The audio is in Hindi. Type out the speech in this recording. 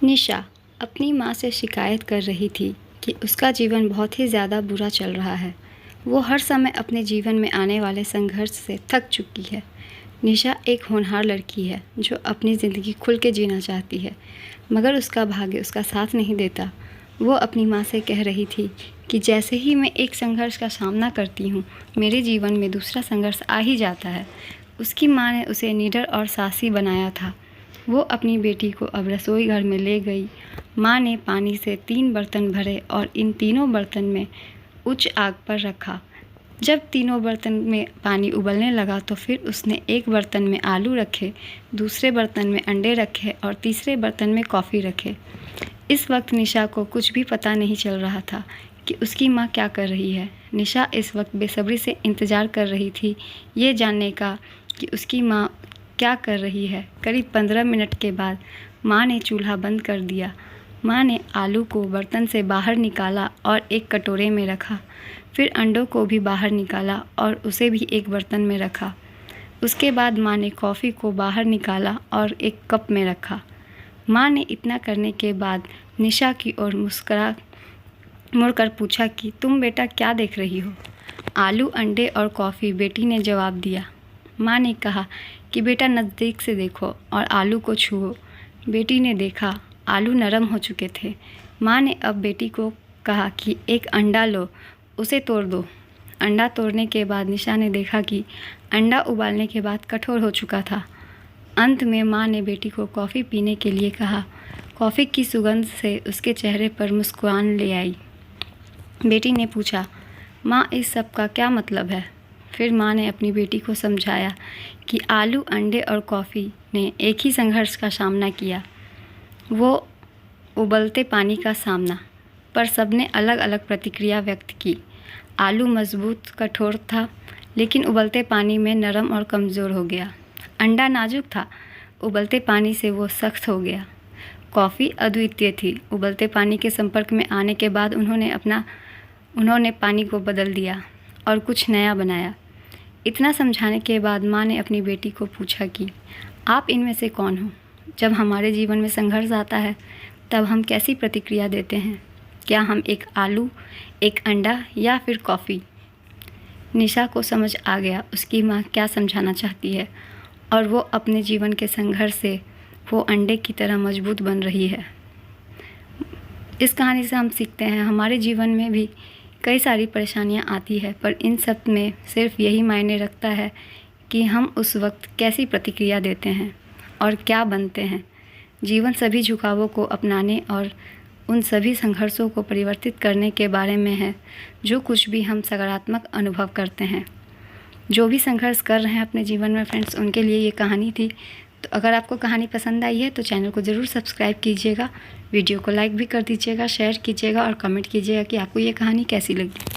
निशा अपनी माँ से शिकायत कर रही थी कि उसका जीवन बहुत ही ज़्यादा बुरा चल रहा है। वो हर समय अपने जीवन में आने वाले संघर्ष से थक चुकी है। निशा एक होनहार लड़की है जो अपनी ज़िंदगी खुल के जीना चाहती है, मगर उसका भाग्य उसका साथ नहीं देता। वो अपनी माँ से कह रही थी कि जैसे ही मैं एक संघर्ष का सामना करती हूँ, मेरे जीवन में दूसरा संघर्ष आ ही जाता है। उसकी माँ ने उसे निडर और साहसी बनाया था। वो अपनी बेटी को अब रसोई घर में ले गई। माँ ने पानी से 3 बर्तन भरे और इन तीनों बर्तन में उच्च आग पर रखा। जब तीनों बर्तन में पानी उबलने लगा तो फिर उसने एक बर्तन में आलू रखे, दूसरे बर्तन में अंडे रखे और तीसरे बर्तन में कॉफ़ी रखे। इस वक्त निशा को कुछ भी पता नहीं चल रहा था कि उसकी माँ क्या कर रही है। निशा इस वक्त बेसब्री से इंतज़ार कर रही थी ये जानने का कि उसकी माँ क्या कर रही है। करीब 15 मिनट के बाद माँ ने चूल्हा बंद कर दिया। माँ ने आलू को बर्तन से बाहर निकाला और एक कटोरे में रखा। फिर अंडों को भी बाहर निकाला और उसे भी एक बर्तन में रखा। उसके बाद माँ ने कॉफ़ी को बाहर निकाला और एक कप में रखा। माँ ने इतना करने के बाद निशा की ओर मुड़कर पूछा कि तुम बेटा क्या देख रही हो? आलू, अंडे और कॉफ़ी, बेटी ने जवाब दिया। माँ ने कहा कि बेटा नज़दीक से देखो और आलू को छुओ। बेटी ने देखा, आलू नरम हो चुके थे। माँ ने अब बेटी को कहा कि एक अंडा लो, उसे तोड़ दो। अंडा तोड़ने के बाद निशा ने देखा कि अंडा उबालने के बाद कठोर हो चुका था। अंत में माँ ने बेटी को कॉफ़ी पीने के लिए कहा। कॉफ़ी की सुगंध से उसके चेहरे पर मुस्कुराहट ले आई। बेटी ने पूछा, माँ इस सब का क्या मतलब है? फिर माँ ने अपनी बेटी को समझाया कि आलू, अंडे और कॉफ़ी ने एक ही संघर्ष का सामना किया, वो उबलते पानी का सामना, पर सबने अलग अलग प्रतिक्रिया व्यक्त की। आलू मजबूत कठोर था, लेकिन उबलते पानी में नरम और कमज़ोर हो गया। अंडा नाजुक था, उबलते पानी से वो सख्त हो गया। कॉफ़ी अद्वितीय थी, उबलते पानी के संपर्क में आने के बाद उन्होंने पानी को बदल दिया और कुछ नया बनाया। इतना समझाने के बाद माँ ने अपनी बेटी को पूछा कि आप इनमें से कौन हो? जब हमारे जीवन में संघर्ष आता है तब हम कैसी प्रतिक्रिया देते हैं? क्या हम एक आलू, एक अंडा या फिर कॉफ़ी? निशा को समझ आ गया उसकी माँ क्या समझाना चाहती है और वो अपने जीवन के संघर्ष से वो अंडे की तरह मजबूत बन रही है। इस कहानी से हम सीखते हैं हमारे जीवन में भी कई सारी परेशानियां आती है, पर इन सब में सिर्फ यही मायने रखता है कि हम उस वक्त कैसी प्रतिक्रिया देते हैं और क्या बनते हैं। जीवन सभी झुकावों को अपनाने और उन सभी संघर्षों को परिवर्तित करने के बारे में है। जो कुछ भी हम सकारात्मक अनुभव करते हैं, जो भी संघर्ष कर रहे हैं अपने जीवन में फ्रेंड्स, उनके लिए ये कहानी थी। तो अगर आपको कहानी पसंद आई है तो चैनल को ज़रूर सब्सक्राइब कीजिएगा, वीडियो को लाइक भी कर दीजिएगा, शेयर कीजिएगा और कमेंट कीजिएगा कि आपको ये कहानी कैसी लगी।